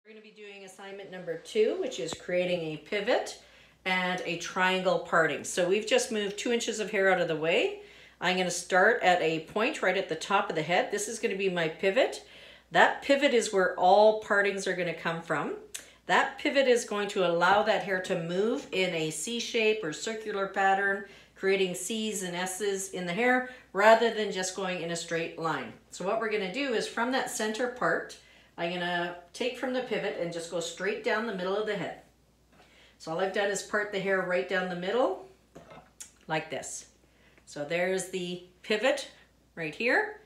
We're going to be doing assignment number 2, which is creating a pivot and a triangle parting. So we've just moved 2 inches of hair out of the way. I'm going to start at a point right at the top of the head. This is going to be my pivot. That pivot is where all partings are going to come from. That pivot is going to allow that hair to move in a C shape or circular pattern, creating C's and S's in the hair rather than just going in a straight line. So what we're going to do is from that center part, I'm going to take from the pivot and just go straight down the middle of the head. So all I've done is part the hair right down the middle like this. So there's the pivot right here,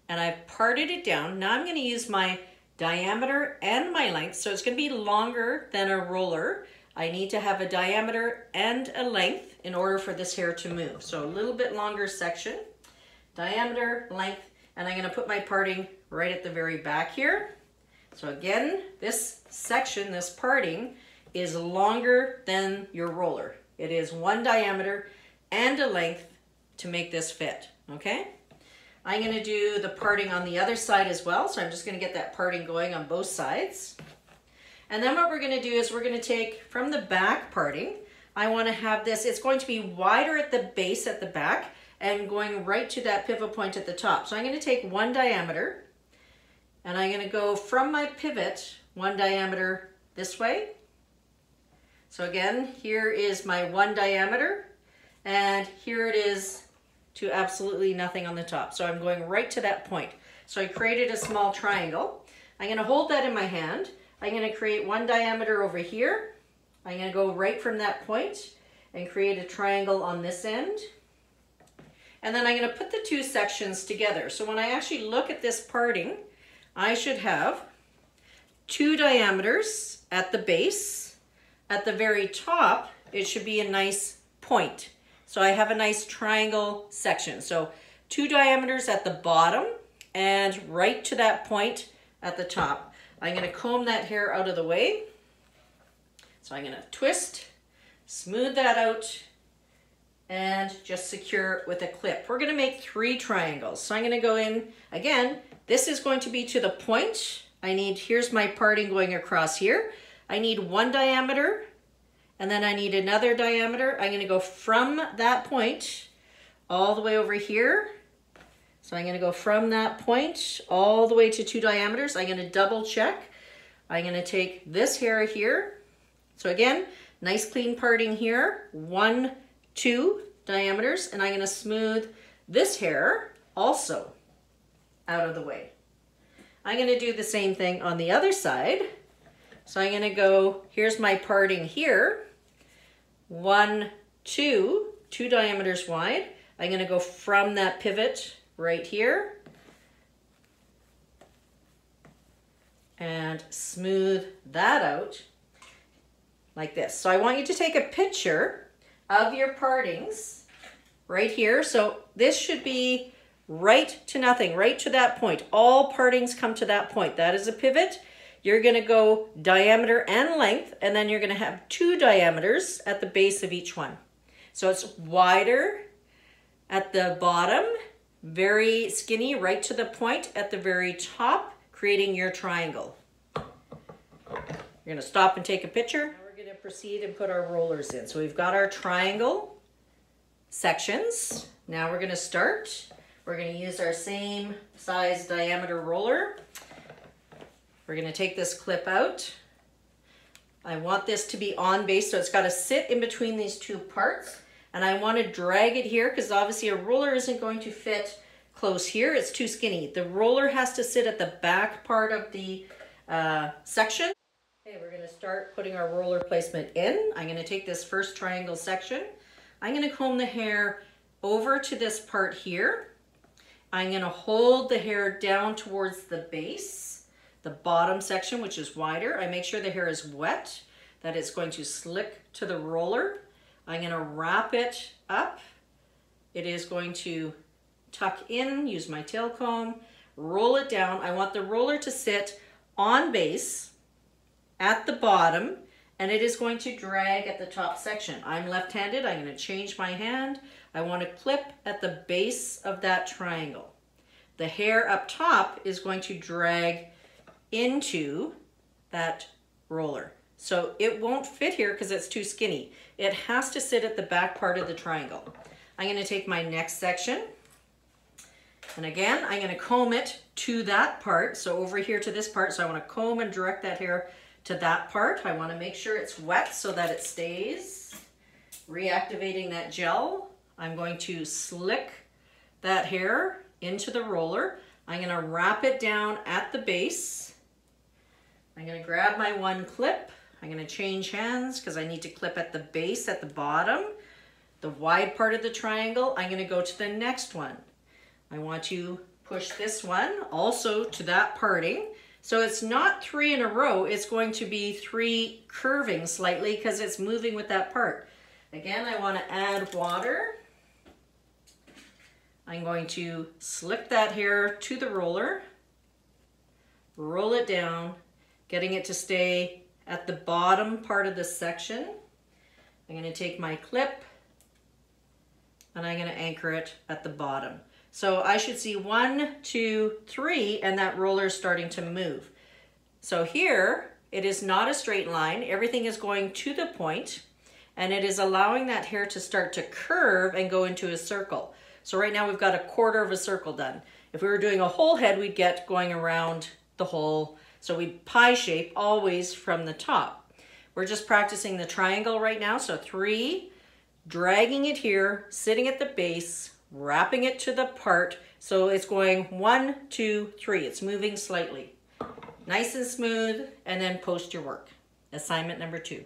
and I've parted it down. Now I'm going to use my diameter and my length, so it's going to be longer than a roller. I need to have a diameter and a length in order for this hair to move. So a little bit longer section, diameter, length, and I'm going to put my parting right at the very back here. So again, this section, this parting, is longer than your roller. It is one diameter and a length to make this fit, okay? I'm going to do the parting on the other side as well, so I'm just going to get that parting going on both sides. And then what we're going to do is we're going to take from the back parting, I want to have this, it's going to be wider at the base at the back and going right to that pivot point at the top. So I'm going to take one diameter, and I'm going to go from my pivot one diameter this way. So again, here is my one diameter, and here it is to absolutely nothing on the top. So I'm going right to that point. So I created a small triangle. I'm going to hold that in my hand. I'm going to create one diameter over here. I'm going to go right from that point and create a triangle on this end. And then I'm going to put the two sections together. So when I actually look at this parting, I should have 2 diameters at the base. At the very top, it should be a nice point. So I have a nice triangle section. So 2 diameters at the bottom and right to that point at the top. I'm going to comb that hair out of the way. So I'm going to twist, smooth that out, and just secure it with a clip. We're going to make 3 triangles. So I'm going to go in, again, this is going to be to the point. Here's my parting going across here. I need 1 diameter, and then I need another diameter. I'm going to go from that point all the way over here. So I'm going to go from that point all the way to 2 diameters. I'm going to double check. I'm going to take this hair here. So again, nice clean parting here. 1, 2 diameters, and I'm going to smooth this hair also out of the way. I'm going to do the same thing on the other side. So I'm going to go, here's my parting here. 1, 2 diameters wide. I'm going to go from that pivot right here and smooth that out like this. So I want you to take a picture of your partings right here. So this should be right to nothing, right to that point. All partings come to that point. That is a pivot. You're going to go diameter and length, and then you're going to have 2 diameters at the base of each one. So it's wider at the bottom, very skinny right to the point at the very top, creating your triangle. You're going to stop and take a picture. Now we're going to proceed and put our rollers in. So we've got our triangle sections. Now we're going to start. We're going to use our same size diameter roller. We're going to take this clip out. I want this to be on base, so it's got to sit in between these 2 parts. And I want to drag it here because obviously a roller isn't going to fit close here. It's too skinny. The roller has to sit at the back part of the section. Okay, we're going to start putting our roller placement in. I'm going to take this first triangle section. I'm going to comb the hair over to this part here. I'm going to hold the hair down towards the base, the bottom section, which is wider. I make sure the hair is wet, that it's going to slick to the roller. I'm going to wrap it up. It is going to tuck in, use my tail comb, roll it down. I want the roller to sit on base at the bottom, and it is going to drag at the top section. I'm left-handed. I'm going to change my hand. I want to clip at the base of that triangle. The hair up top is going to drag into that roller. So it won't fit here because it's too skinny. It has to sit at the back part of the triangle. I'm going to take my next section, and again, I'm going to comb it to that part. So over here to this part, so I want to comb and direct that hair to that part. I want to make sure it's wet so that it stays. Reactivating that gel. I'm going to slick that hair into the roller. I'm going to wrap it down at the base. I'm going to grab my one clip. I'm going to change hands because I need to clip at the base at the bottom, the wide part of the triangle. I'm going to go to the next one. I want to push this one also to that parting. So it's not 3 in a row, it's going to be 3 curving slightly because it's moving with that part. Again, I want to add water. I'm going to slip that hair to the roller, roll it down, getting it to stay at the bottom part of the section. I'm going to take my clip and I'm going to anchor it at the bottom. So I should see 1, 2, 3, and that roller is starting to move. So here, it is not a straight line. Everything is going to the point, and it is allowing that hair to start to curve and go into a circle. So right now we've got a quarter of a circle done. If we were doing a whole head, we'd get going around the whole, so we'd pie shape always from the top. We're just practicing the triangle right now. So 3, dragging it here, sitting at the base, wrapping it to the part. So it's going 1, 2, 3. It's moving slightly. Nice and smooth, and then post your work. Assignment number 2.